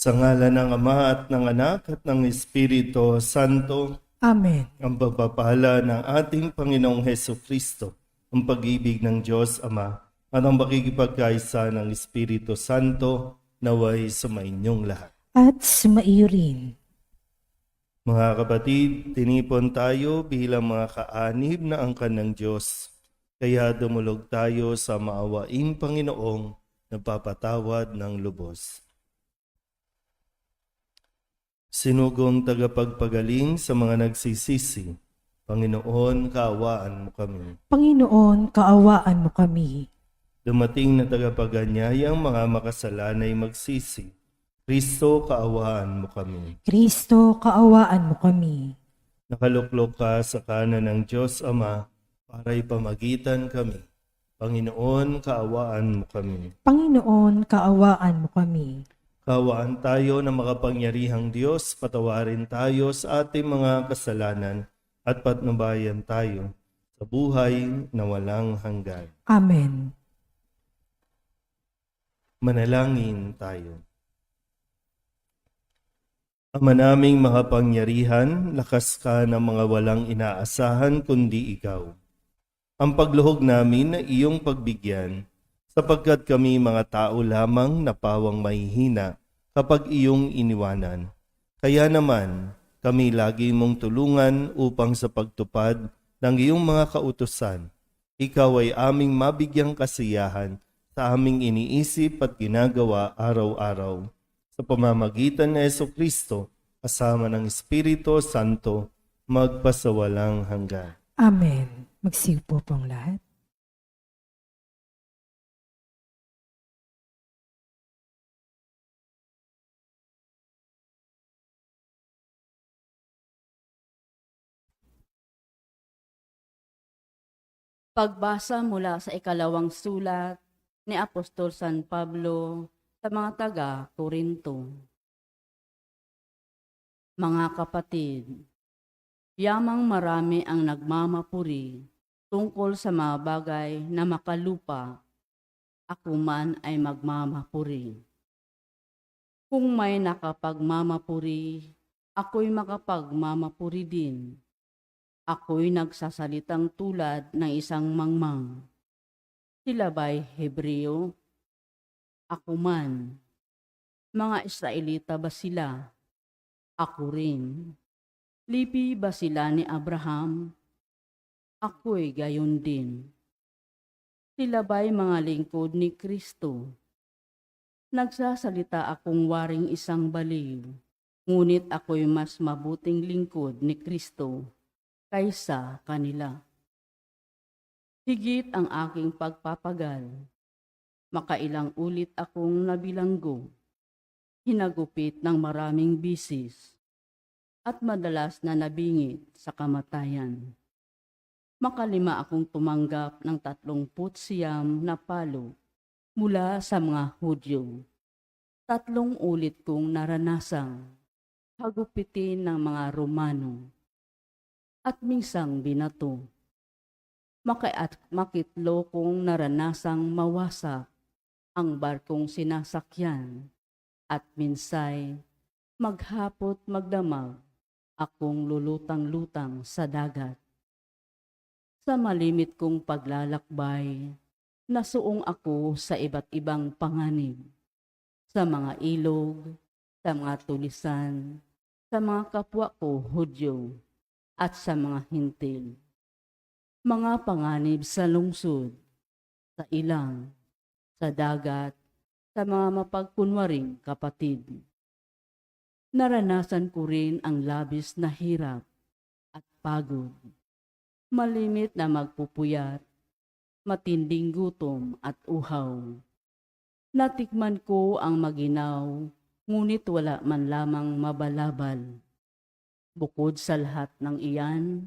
Sa ngalan ng Ama at ng Anak at ng Espiritu Santo, Amen. ang pagpapala ng ating Panginoong Heso Kristo, ang pag-ibig ng Diyos Ama, at ang pakikipagkaisa ng Espiritu Santo naway sumainyong lahat. At sumaiyo rin. Mga kapatid, tinipon tayo bilang mga kaanib na angkan ng Diyos. Kaya dumulog tayo sa maawaing Panginoong nagpapatawad ng lubos. Sinugong tagapagpagaling sa mga nagsisisi, Panginoon, kaawaan mo kami. Panginoon, kaawaan mo kami. Dumating na tagapaganyayang mga makasalanay magsisi, Kristo, kaawaan mo kami. Kristo, kaawaan mo kami. Nakaluklok ka sa kanan ng Diyos Ama para ipamagitan kami. Panginoon, kaawaan mo kami. Panginoon, kaawaan mo kami. Kaawaan tayo na makapangyarihang Diyos, patawarin tayo sa ating mga kasalanan at patnubayan tayo sa buhay na walang hanggan. Amen. Manalangin tayo. Ama naming makapangyarihan, lakas ka ng mga walang inaasahan kundi ikaw. Ang pagluhog namin na iyong pagbigyan, sapagkat kami mga tao lamang na pawang mahihina kapag iyong iniwanan. Kaya naman, kami lagi mong tulungan upang sa pagtupad ng iyong mga kautusan, ikaw ay aming mabigyang kasiyahan sa aming iniisip at ginagawa araw-araw. Sa pamamagitan ni Jesucristo, kasama ng Espiritu Santo, magpasawalang hanggan. Amen. Magsiupo pong lahat. Pagbasa mula sa ikalawang sulat ni Apostol San Pablo sa mga taga-Korinto. Mga kapatid, yamang marami ang nagmamapuri tungkol sa mga bagay na makalupa, ako man ay magmamapuri. Kung may nakapagmamapuri, ako'y makapagmamapuri din. Ako'y nagsasalitang tulad ng isang mangmang. Sila ba'y Hebreo? Ako man. Mga Israelita ba sila? Ako rin. Lipi ba sila ni Abraham? Ako'y gayon din. Sila ba'y mga lingkod ni Kristo? Nagsasalita akong waring isang baliw, ngunit ako'y mas mabuting lingkod ni Kristo kaysa kanila. Higit ang aking pagpapagal. Makailang ulit akong nabilanggo, hinagupit ng maraming bisis, at madalas na nabingit sa kamatayan. Makalima akong tumanggap ng 39 na palo mula sa mga Hudyo. 3 ulit kong naranasang hagupitin ng mga Romano at minsang binato. Makitlo kong naranasang mawasak ang barkong sinasakyan at minsay maghapot magdamag akong lulutang-lutang sa dagat. Sa malimit kong paglalakbay, nasuong ako sa iba't ibang panganib, sa mga ilog, sa mga tulisan, sa mga kapwa ko Hudyo, at sa mga hintil. Mga panganib sa lungsod, sa ilang, sa dagat, sa mga mapagkunwaring kapatid. Naranasan ko rin ang labis na hirap at pagod, malimit na magpupuyat, matinding gutom at uhaw. Natikman ko ang maginaw, ngunit wala man lamang mabalabal. Bukod sa lahat ng iyan,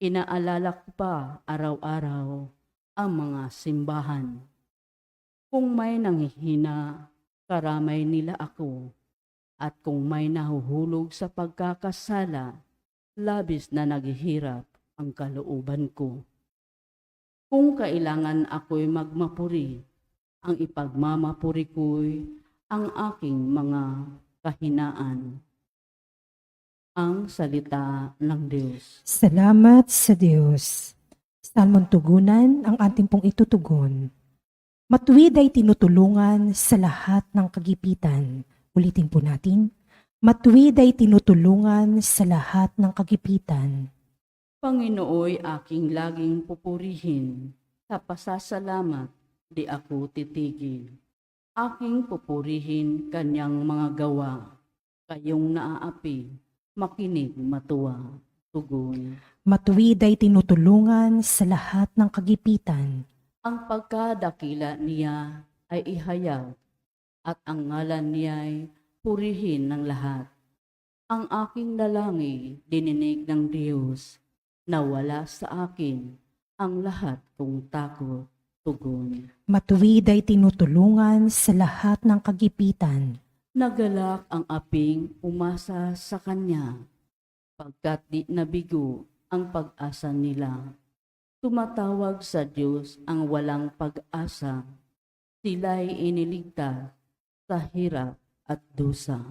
inaalala ko pa araw-araw ang mga simbahan. Kung may nanghihina, karamay nila ako, at kung may nahuhulog sa pagkakasala, labis na naghihirap ang kalooban ko. Kung kailangan ako'y magmapuri, ang ipagmamapuri ko'y ang aking mga kahinaan. Ang salita ng Diyos. Salamat sa Diyos. Salmon tugunan ang ating pong itutugon. Matuwid ay tinutulungan sa lahat ng kagipitan. Ulitin po natin. Matuwid ay tinutulungan sa lahat ng kagipitan. Panginooy aking laging pupurihin, sa pasasalamat di ako titigil. Aking pupurihin kanyang mga gawa, kayong naaapi, makinig matuwa, tugon. Matuwid ay tinutulungan sa lahat ng kagipitan. Ang pagkadakila niya ay ihayag, at ang ngalan niya'y purihin ng lahat. Ang aking dalangin dininig ng Diyos, nawala sa akin ang lahat kong takot, tugon. Matuwid ay tinutulungan sa lahat ng kagipitan. Nagalak ang aping umasa sa kanya, pagkat di nabigo ang pag-asa nila. Tumatawag sa Diyos ang walang pag-asa, sila'y iniligtas sa hirap at dusa,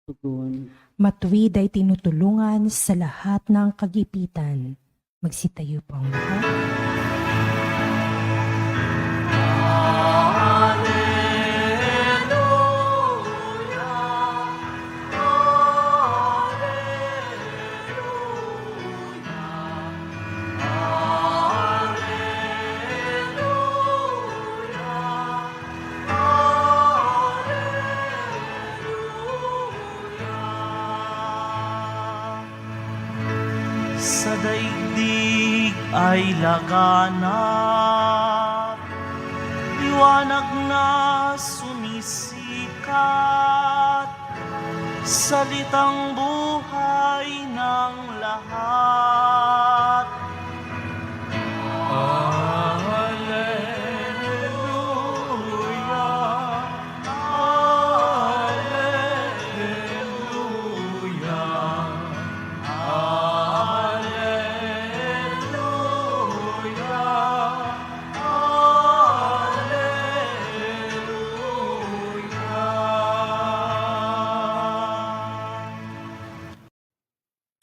tugon. Matuwid ay tinutulungan sa lahat ng kagipitan. Magsitayo po ang lahat. Sa daigdig ay laganap, liwanag na sumisikat, salitang buhay ng lahat. Alleluia, Alleluia.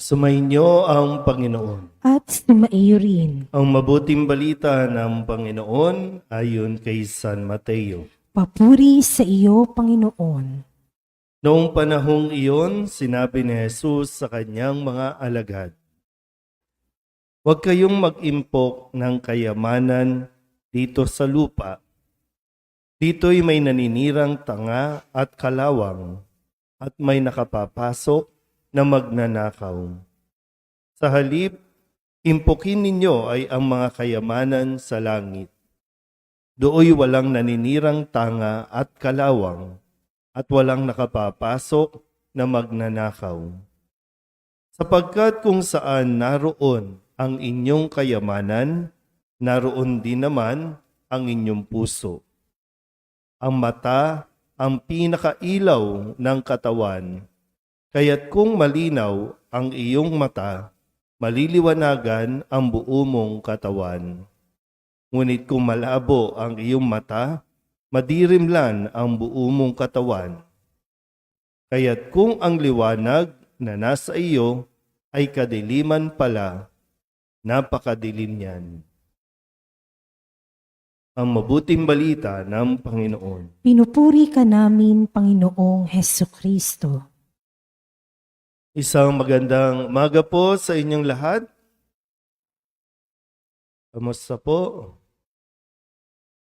Sumainyo ang Panginoon. At sumaiyo rin. Ang mabuting balita ng Panginoon ayon kay San Mateo. Papuri sa iyo, Panginoon. Noong panahong iyon, sinabi ni Jesus sa kanyang mga alagad, "Huwag kayong mag-impok ng kayamanan dito sa lupa. Dito'y may naninirang tanga at kalawang at may nakapapasok na magnanakaw. Sa halip, impokin ninyo ay ang mga kayamanan sa langit. Dooy walang naninirang tanga at kalawang at walang nakapapasok na magnanakaw. Sapagkat kung saan naroon ang inyong kayamanan, naroon din naman ang inyong puso. Ang mata ang pinakailaw ng katawan. Kaya't kung malinaw ang iyong mata, maliliwanagan ang buo mong katawan. Ngunit kung malabo ang iyong mata, madirimlan ang buo mong katawan. Kaya't kung ang liwanag na nasa iyo ay kadiliman pala, napakadilim niyan." Ang mabuting balita ng Panginoon. Pinupuri ka namin, Panginoong Hesukristo. Isang magandang umaga po sa inyong lahat. Kamusta po?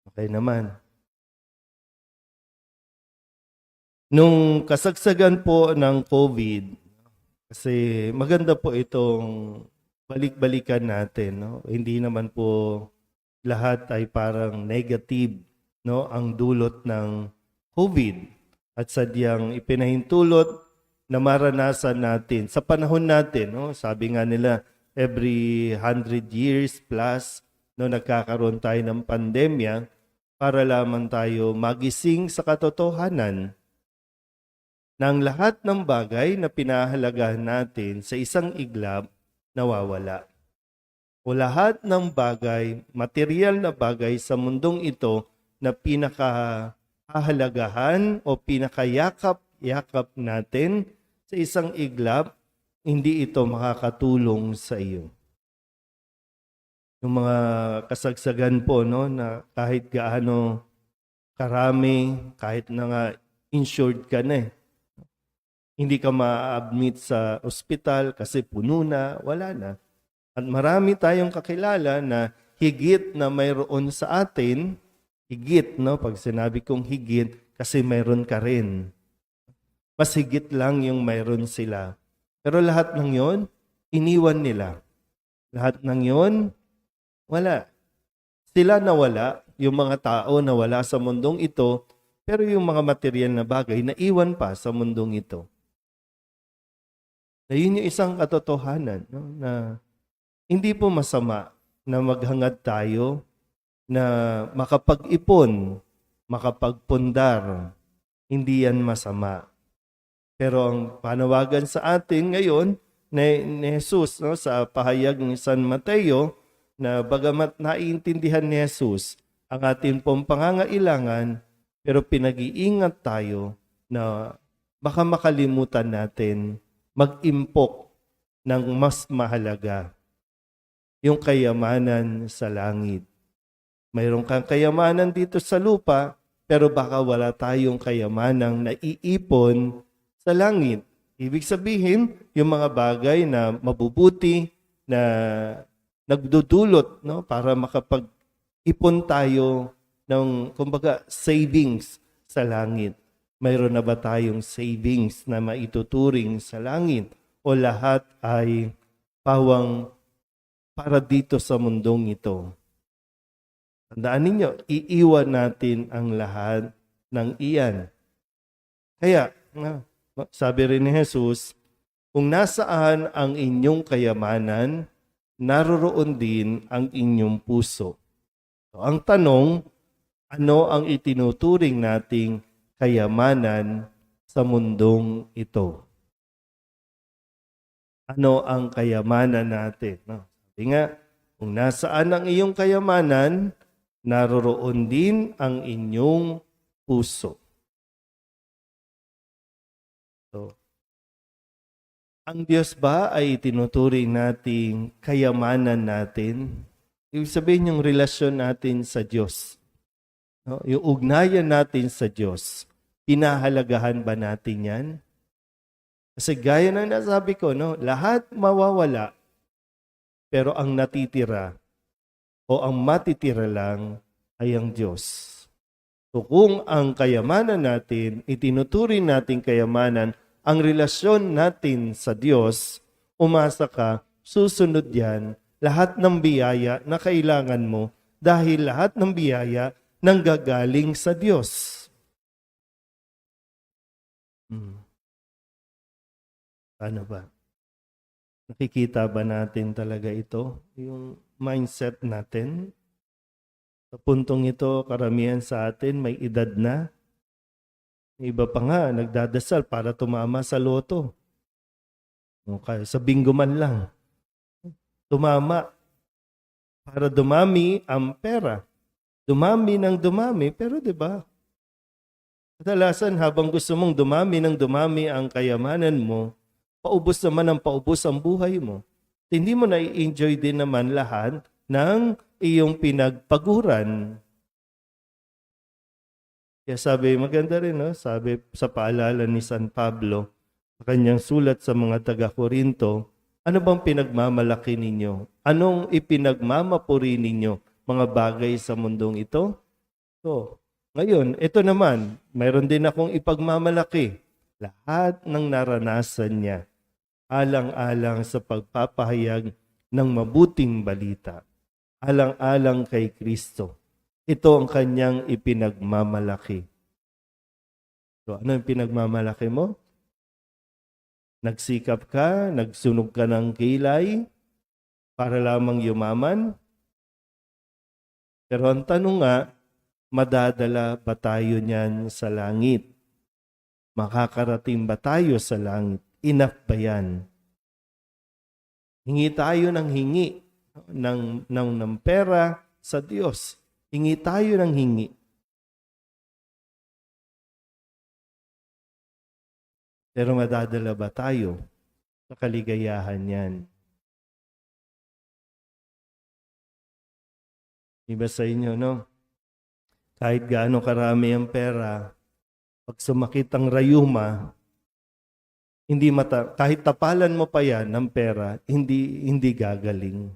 Okay naman. Nung kasagsagan po ng COVID, kasi maganda po itong balik-balikan natin, no? Hindi naman po lahat ay parang negative, no, ang dulot ng COVID at sadyang ipinahintulot na maranasan natin sa panahon natin, no? Sabi nga nila every 100 years plus, no, nagkakaroon tayo ng pandemya para lamang tayo magising sa katotohanan ng lahat ng bagay na pinahalagahan natin sa isang iglap nawawala. O lahat ng bagay, material na bagay sa mundong ito na pinakahahalagahan o pinakayakap yakap natin sa isang iglap, hindi ito makakatulong sa iyo. Yung mga kasagsagan po, no, na kahit gaano karami, kahit na nga insured ka na hindi ka ma-admit sa ospital kasi puno na, wala na. At marami tayong kakilala na higit na mayroon sa atin, higit, no? Pag sinabi kong higit, kasi mayroon ka rin. Mas higit lang yung mayroon sila. Pero lahat ng yon, iniwan nila. Lahat ng yon, wala. Sila nawala, yung mga tao nawala sa mundong ito, pero yung mga material na bagay naiwan pa sa mundong ito. Na yun yung isang katotohanan, no? Na hindi po masama na maghangad tayo na makapag-ipon, makapagpundar. Hindi yan masama. Pero ang panawagan sa atin ngayon ni Jesus, no, sa pahayag ni San Mateo, na bagamat naiintindihan ni Jesus ang ating pong pangangailangan, pero pinag-iingat tayo na baka makalimutan natin mag-impok ng mas mahalaga, yung kayamanan sa langit. Mayroon kang kayamanan dito sa lupa, pero baka wala tayong kayamanang naiipon sa langit. Ibig sabihin, yung mga bagay na mabubuti, na nagdudulot, no, para makapag-ipon tayo ng, kumbaga, savings sa langit. Mayroon na ba tayong savings na maituturing sa langit? O lahat ay pawang para dito sa mundong ito? Tandaan ninyo, iiwan natin ang lahat ng iyan. Kaya, sabi rin ni Jesus, kung nasaan ang inyong kayamanan, naroroon din ang inyong puso. So, ang tanong, ano ang itinuturing nating kayamanan sa mundong ito? Ano ang kayamanan natin? No? Sabi nga, kung nasaan ang iyong kayamanan, naroroon din ang inyong puso. So, ang Diyos ba ay itinuturing nating kayamanan natin? Ibig sabihin yung relasyon natin sa Diyos. No? Yung ugnayan natin sa Diyos. Pinahalagahan ba natin yan? Kasi gaya ng nasabi ko, no, lahat mawawala, pero ang natitira o ang matitira lang ay ang Diyos. So kung ang kayamanan natin, itinuturing natin kayamanan, ang relasyon natin sa Diyos, umasa ka, susunod yan, lahat ng biyaya na kailangan mo dahil lahat ng biyaya nanggagaling sa Diyos. Ano ba? Nakikita ba natin talaga ito? Yung mindset natin? Sa puntong ito, karamihan sa atin may edad na. Iba pa nga, nagdadasal para tumama sa loto. Okay, sa bingo man lang. Tumama para dumami ang pera. Dumami ng dumami, pero 'di ba? Kadalasan habang gusto mong dumami ng dumami ang kayamanan mo, paubos naman ang paubos ang buhay mo. Hindi mo na i-enjoy din naman lahat ng iyong pinagpaguran. Kaya sabi, maganda rin, no? Sabi sa paalala ni San Pablo, sa kanyang sulat sa mga taga-Korinto, ano bang pinagmamalaki ninyo? Anong ipinagmamapuri ninyo? Mga bagay sa mundong ito? So, ngayon, ito naman, mayroon din akong ipagmamalaki. Lahat ng naranasan niya, alang-alang sa pagpapahayag ng mabuting balita. Alang-alang kay Kristo. Ito ang kanyang ipinagmamalaki. So, ano yung pinagmamalaki mo? Nagsikap ka, nagsunog ka ng kilay para lamang yumaman? Pero ang tanong nga, madadala ba tayo niyan sa langit? Makakarating ba tayo sa langit? Enough ba yan? Hingi tayo ng hingi ng pera sa Diyos. Hingi tayo ng hingi. Pero madadala ba tayo sa kaligayahan yan? Iba sa inyo, no? Kahit gaano karami ang pera, pag sumakit ang rayuma, kahit tapalan mo pa yan ng pera, hindi gagaling.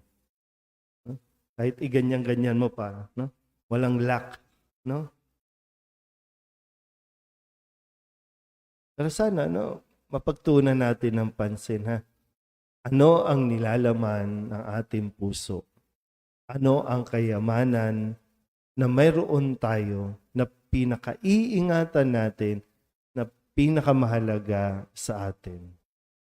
No? Kahit iganyan-ganyan mo pa, no? Walang luck, no? Pero sana, no, mapagtunan natin ng pansin, ha? Ano ang nilalaman ng ating puso? Ano ang kayamanan na mayroon tayo na pinakaiingatan natin, na pinakamahalaga sa atin?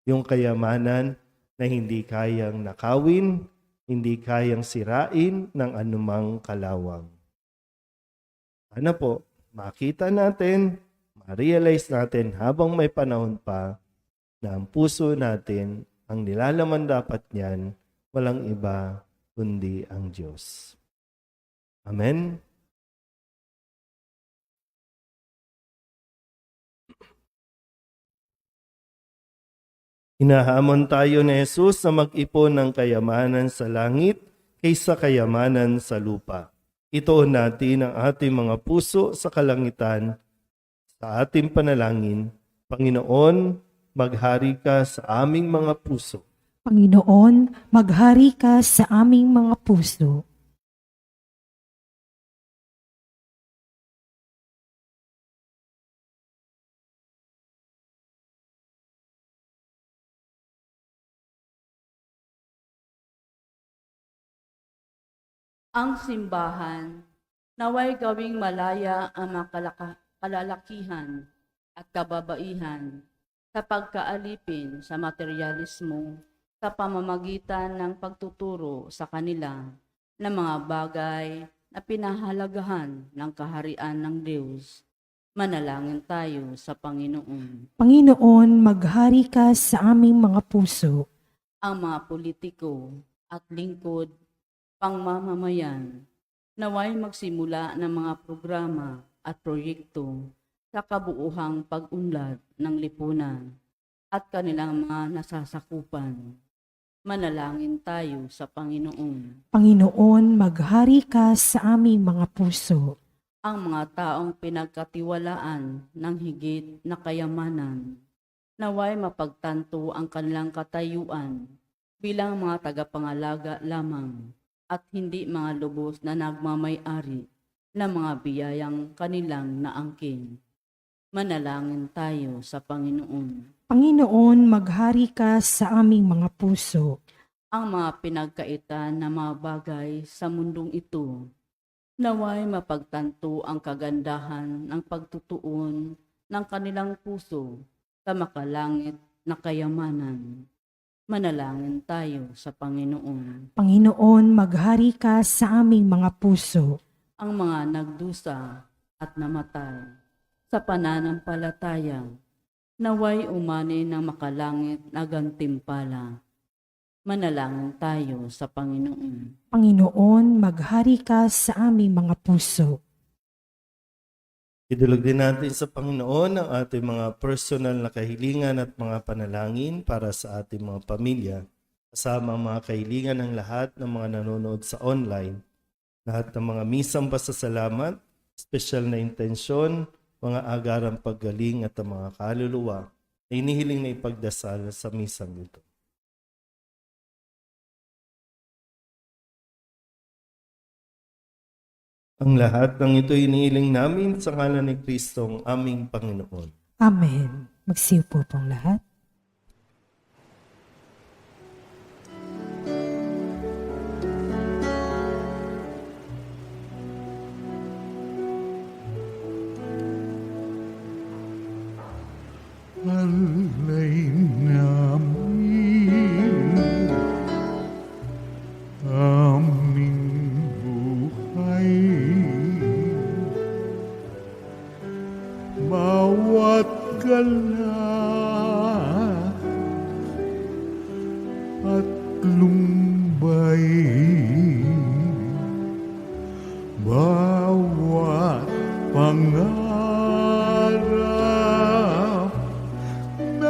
Yung kayamanan na hindi kayang nakawin, hindi kayang sirain ng anumang kalawang. Sana po, makita natin, ma-realize natin habang may panahon pa na ang puso natin, ang nilalaman dapat niyan, walang iba kundi ang Diyos. Amen? Hinahamon tayo ni Jesus na mag-ipon ng kayamanan sa langit kaysa kayamanan sa lupa. Ituon natin ang ating mga puso sa kalangitan, sa ating panalangin. Panginoon, maghari ka sa aming mga puso. Panginoon, maghari ka sa aming mga puso. Ang simbahan, naway gawing malaya ang mga kalalakihan at kababaihan sa pagkaalipin sa materyalismo sa pamamagitan ng pagtuturo sa kanila ng mga bagay na pinahalagahan ng kaharian ng Diyos. Manalangin tayo sa Panginoon. Panginoon, maghari ka sa aming mga puso. Ang mga politiko at lingkod pangmamamayan, naway magsimula ng mga programa at proyekto sa kabuuhang pag-unlad ng lipunan at kanilang mga nasasakupan. Manalangin tayo sa Panginoon. Panginoon, maghari ka sa aming mga puso. Ang mga taong pinagkatiwalaan ng higit na kayamanan, naway mapagtanto ang kanilang katayuan bilang mga tagapangalaga lamang at hindi mga lubos na nagmamay-ari ng mga biyayang kanilang naangkin. Manalangin tayo sa Panginoon. Panginoon, maghari ka sa aming mga puso. Ang mga pinagkaitan na mga bagay sa mundong ito, naway mapagtanto ang kagandahan ng pagtutuon ng kanilang puso sa makalangit na kayamanan. Manalangin tayo sa Panginoon. Panginoon, maghari ka sa aming mga puso. Ang mga nagdusa at namatay sa pananampalataya, naway umani ng makalangit na gantimpala. Manalangin tayo sa Panginoon. Panginoon, maghari ka sa aming mga puso. Idulog din natin sa Panginoon ang ating mga personal na kahilingan at mga panalangin para sa ating mga pamilya, kasama ang mga kahilingan ng lahat ng mga nanonood sa online, lahat ng mga misang pasasalamat, special na intensyon, mga agarang paggaling at ang mga kaluluwa na inihiling na ipagdasal sa misang ito. Ang lahat ng ito inihiling namin sa ngalan ni Kristong aming Panginoon. Amen. Magsiupo pong lahat. Alay namin aming buhay, bawat galak at lumbay, bawat pangarap na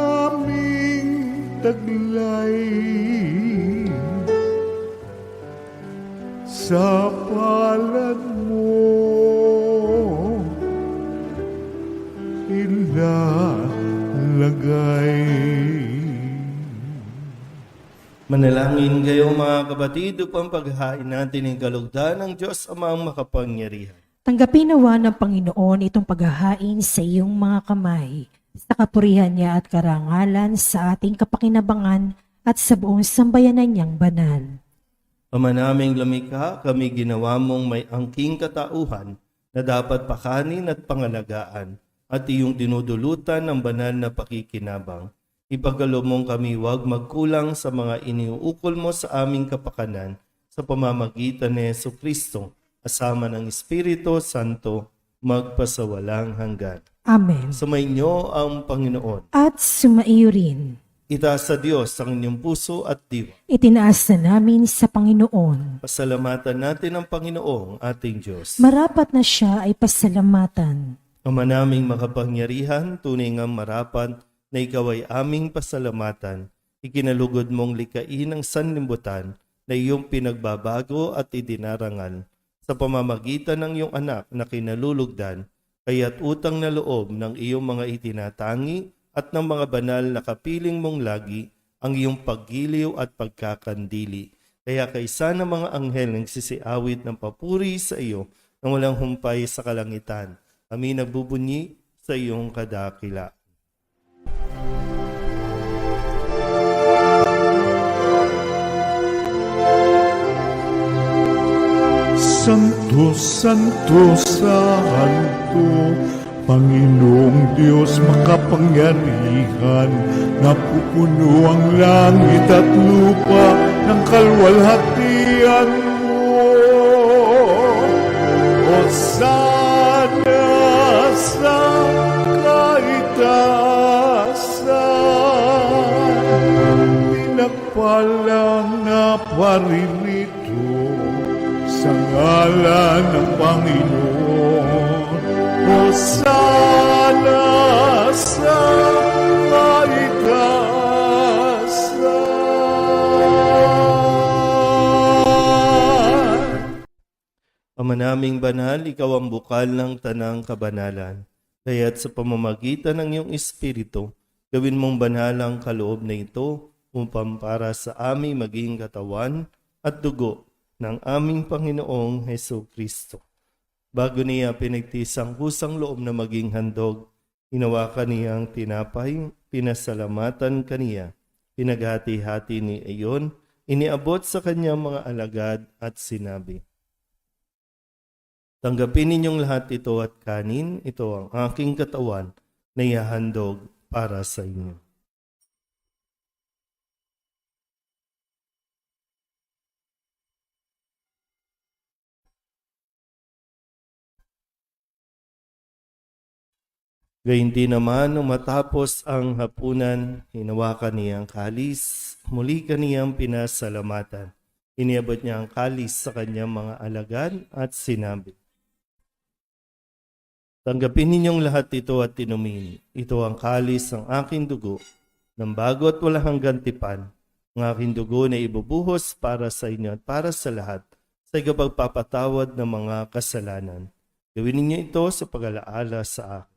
taglay sa palad mo ilalagay. Manalangin kayo mga kapatid upang paghain natin ang kalugdan ng Diyos Amang makapangyarihan. Tanggapin nawa ng Panginoon itong paghahain sa iyong mga kamay, sa kapurihan niya at karangalan sa ating kapakinabangan at sa buong sambayanan niyang banal. Ama naming lumikha, kami ginawa mong may angking katauhan na dapat pakanin at pangalagaan at iyong dinudulutan ng banal na pakikinabang. Ipagkaloob mong kami huwag magkulang sa mga iniuukol mo sa aming kapakanan sa pamamagitan ni Jesucristo, kasama ng Espiritu Santo, magpasawalang hanggan. Amen. Sumainyo ang Panginoon. At sumaiyo rin. Itaas sa Diyos ang inyong puso at diwa. Itinaas na namin sa Panginoon. Pasalamatan natin ang Panginoong ating Diyos. Marapat na siya ay pasalamatan. Ama naming makapangyarihan, tunay ngang marapat na ikaw ay aming pasalamatan. Ikinalugod mong likain ang sanlibutan na iyong pinagbabago at idinarangal sa pamamagitan ng iyong anak na kinalulugdan, kaya't utang na loob ng iyong mga itinatangi at ng mga banal na kapiling mong lagi ang iyong paggiliw at pagkakandili. Kaya kaysa ng mga anghel ng sisiawit ng papuri sa iyo na walang humpay sa kalangitan, kami nagbubunyi sa iyong kadakila. Santo, Santo, Santo, Panginoong Diyos makapangyarihan, napupuno ang langit at lupa ng kalwalhatian mo. Hosana sa kaitaasan, pinagpalang na paririto sa ngalan ng Panginoon. Hosana sa kaitaasan. Ama naming banal, ikaw ang bukal ng tanang kabanalan. Kaya't sa pamamagitan ng iyong Espiritu, gawin mong banal ang kaloob na ito upang para sa aming maging katawan at dugo ng aming Panginoong Heso Kristo. Bago niya pinagtisang kusang loob na maging handog, hinawakan niya ang tinapay, pinasalamatan kaniya, pinaghati-hati ni iyon, iniabot sa kanyang mga alagad at sinabi, tanggapin ninyong lahat ito at kanin, ito ang aking katawan na ihahandog para sa inyo. Gayun din naman, nung matapos ang hapunan, hinawakan niya ang kalis, muli kaniyang pinasalamatan. Iniabot niya ang kalis sa kanyang mga alagad at sinabi, tanggapin ninyong lahat ito at inumin. Ito ang kalis ng aking dugo, ng bago at walang hanggang tipan. Ang aking dugo na ibubuhos para sa inyo at para sa lahat, sa ikapagpapatawad ng mga kasalanan. Gawin ninyo ito sa pag-alaala sa akin.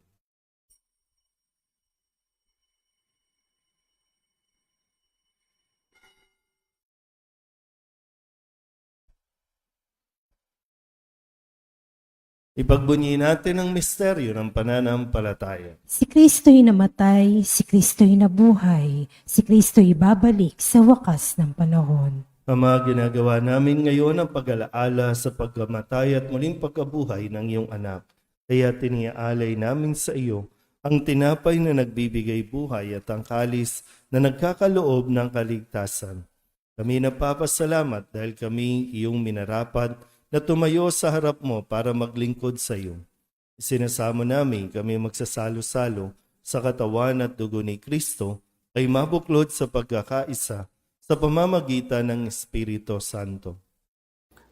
Ipagbunyi natin ang misteryo ng pananampalataya. Si Kristo'y namatay, si Kristo'y nabuhay, si Kristo'y babalik sa wakas ng panahon. Ama, ginagawa namin ngayon ang pag-alaala sa pagkamatay at muling pagkabuhay ng iyong anak. Kaya tiniaalay namin sa iyo ang tinapay na nagbibigay buhay at ang kalis na nagkakaloob ng kaligtasan. Kami napapasalamat dahil kami iyong minarapat na tumayo sa harap mo para maglingkod sa iyo. Isinasamo namin kami magsasalo-salo sa katawan at dugo ni Kristo ay mabuklod sa pagkakaisa sa pamamagitan ng Espiritu Santo.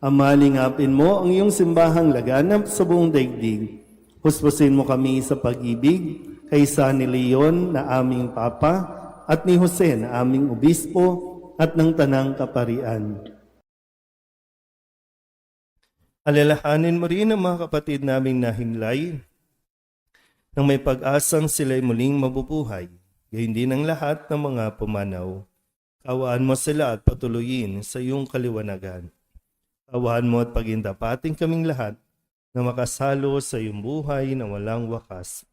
Ama, lingapin mo ang iyong simbahang laganap sa buong daigdig. Huspusin mo kami sa pag-ibig kay San Leon na aming Papa at ni Jose na aming obispo at ng tanang kaparian. Alalahanin mo rin ang mga kapatid naming nahimlay nang may pag-asang sila'y muling mabubuhay, gayon din ang lahat ng mga pumanaw. Kawaan mo sila at patuloyin sa iyong kaliwanagan. Kawaan mo at pagindapating kaming lahat na makasalo sa iyong buhay na walang wakas.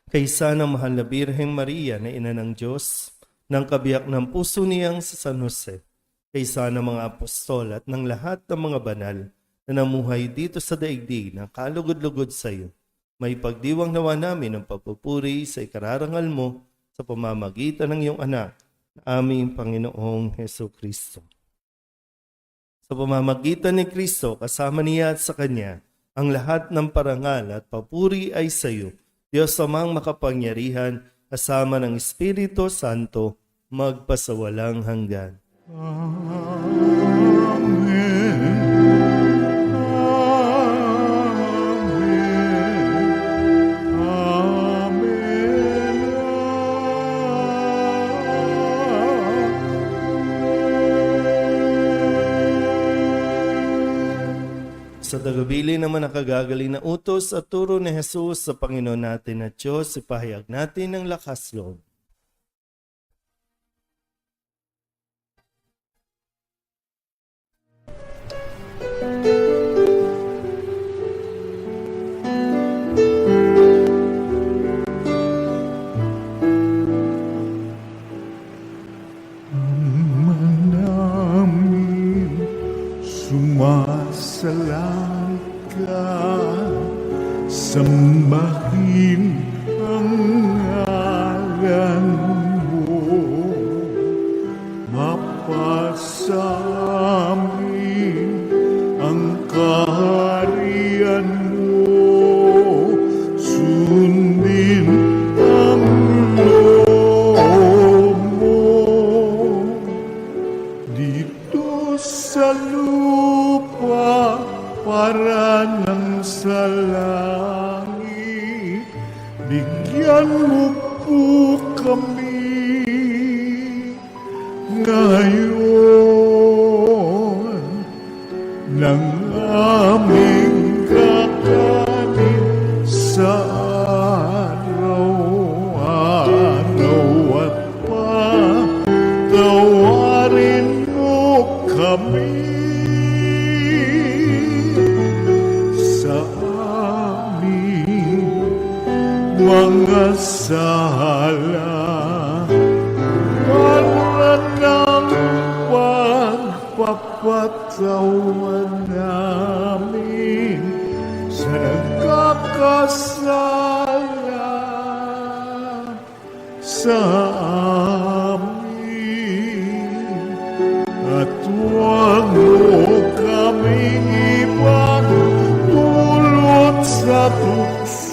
Kaysa ng mahal na Birheng Maria na ina ng Diyos, ng kabiyak ng puso niyang sa San Jose, kaysa ng mga apostol at ng lahat ng mga banal na namuhay dito sa daigdig na kalugod-lugod sa iyo, may pagdiwang nawa namin ang pagpupuri sa ikararangal mo sa pamamagitan ng iyong anak, na aming Panginoong Heso Kristo. Sa pamamagitan ni Kristo, kasama niya at sa Kanya, ang lahat ng parangal at papuri ay sa iyo, Diyos amang makapangyarihan, kasama ng Espiritu Santo, magpasawalang hanggan. Sa tagabili naman nakagagaling na utos at turo ni Jesus sa Panginoon natin at Diyos, ipahayag natin ang lakas loob. namin sumasalangit ka, sambahin ang ngalan mo, mapasamin ang kaharian mo, sundin ang loob mo dito sa lupa para nang sa langit. Bigyan mo po kami ngayon ng aming kakanin sa araw-araw at patawarin mo kami sa aming mga sala para ng pagpapatawan namin sa nagkakasala sa amin, at huwag mo kaming ipagdulot sa tukso,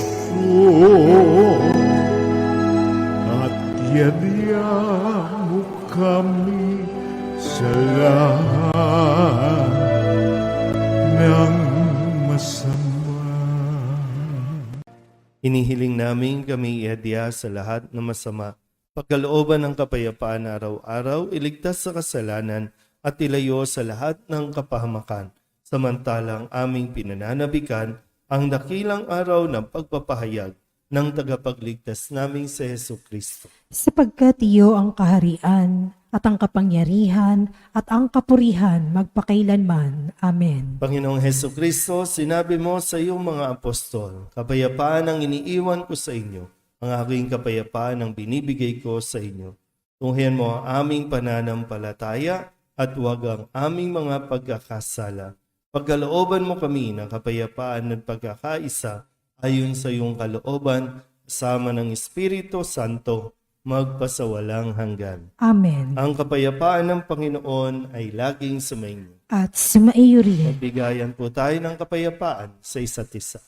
at yadya mo kami sa lahat ng masama. Hinihiling namin kami iadya sa lahat ng masama, pagkalooban ng kapayapaan araw-araw, iligtas sa kasalanan at ilayo sa lahat ng kapahamakan, samantalang aming pinananabikan ang dakilang araw ng pagpapahayag ng tagapagligtas naming si Heso Kristo. Sapagkat iyo ang kaharian at ang kapangyarihan at ang kapurihan magpakailanman. Amen. Panginoong Heso Kristo, sinabi mo sa iyong mga apostol, kapayapaan ang iniiwan ko sa inyo, ang aking kapayapaan ang binibigay ko sa inyo. Tunghayan mo ang aming pananampalataya at huwag ang aming mga pagkakasala. Pagkalooban mo kami ng kapayapaan at pagkakaisa ayon sa iyong kalooban, kasama ng Espiritu Santo, magpasawalang hanggan. Amen. Ang kapayapaan ng Panginoon ay laging sumainyo. At sumaiyo rin. Magbigayan po tayo ng kapayapaan sa isa't isa.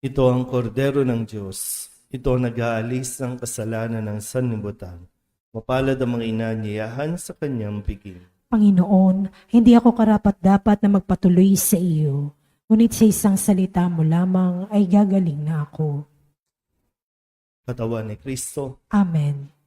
Ito ang kordero ng Diyos. Ito ang nag-aalis ng kasalanan ng sanlibutan. Mapalad ang mga inanyayahan sa kanyang piging. Panginoon, hindi ako karapat-dapat na magpatuloy sa iyo, ngunit sa isang salita mo lamang ay gagaling na ako. Katawan ni Kristo. Amen.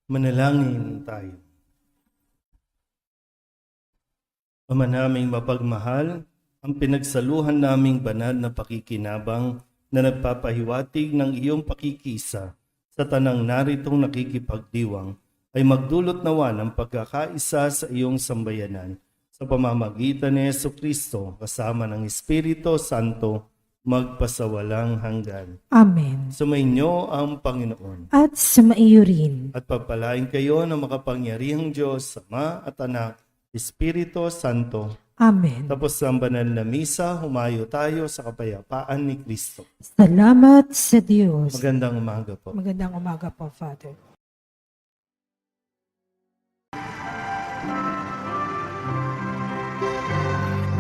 Manalangin tayo. Ama naming mapagmahal, ang pinagsaluhan naming banal na pakikinabang na nagpapahiwatig ng iyong pakikisa sa tanang naritong nakikipagdiwang ay magdulot nawa ng pagkakaisa sa iyong sambayanan sa pamamagitan ni Jesucristo kasama ng Espiritu Santo magpasawalang hanggan. Amen. Sumainyo ang Panginoon. At sumaiyo rin. At pagpalain kayo ng makapangyarihang Diyos, Ama at Anak, Espiritu Santo. Amen. Tapos ang banal na misa, humayo tayo sa kapayapaan ni Kristo. Salamat sa Diyos. Magandang umaga po. Magandang umaga po, Father.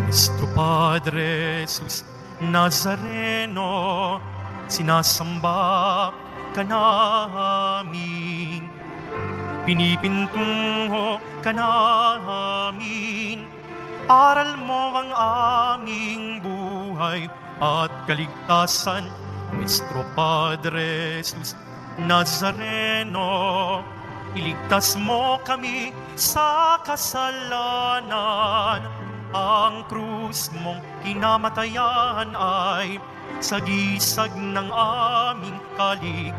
Nuestro Padre Jesus Nazareno, sinasamba ka namin, pinipintungo ka namin, aral mo ang aming buhay at kaligtasan. Nuestro Padre Jesus Nazareno, iligtas mo kami sa kasalanan. Ang krus mong kinamatayan ay sagisag ng aming kaligtasan.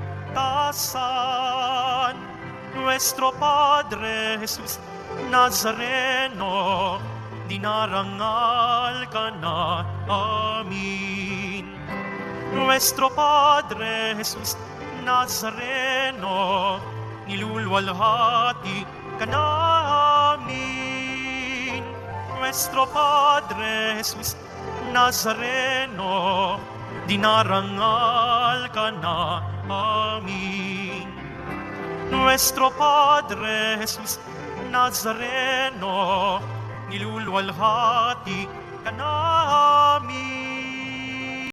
Nuestro Padre Jesus Nazareno, dinarangal ka na amin. Nuestro Padre Jesus Nazareno, nilulwalhati ka namin. Nuestro Padre Jesus Nazareno, dinarangal ka na amin. Nuestro Padre Jesus Nazareno, nilulwalhati ka namin.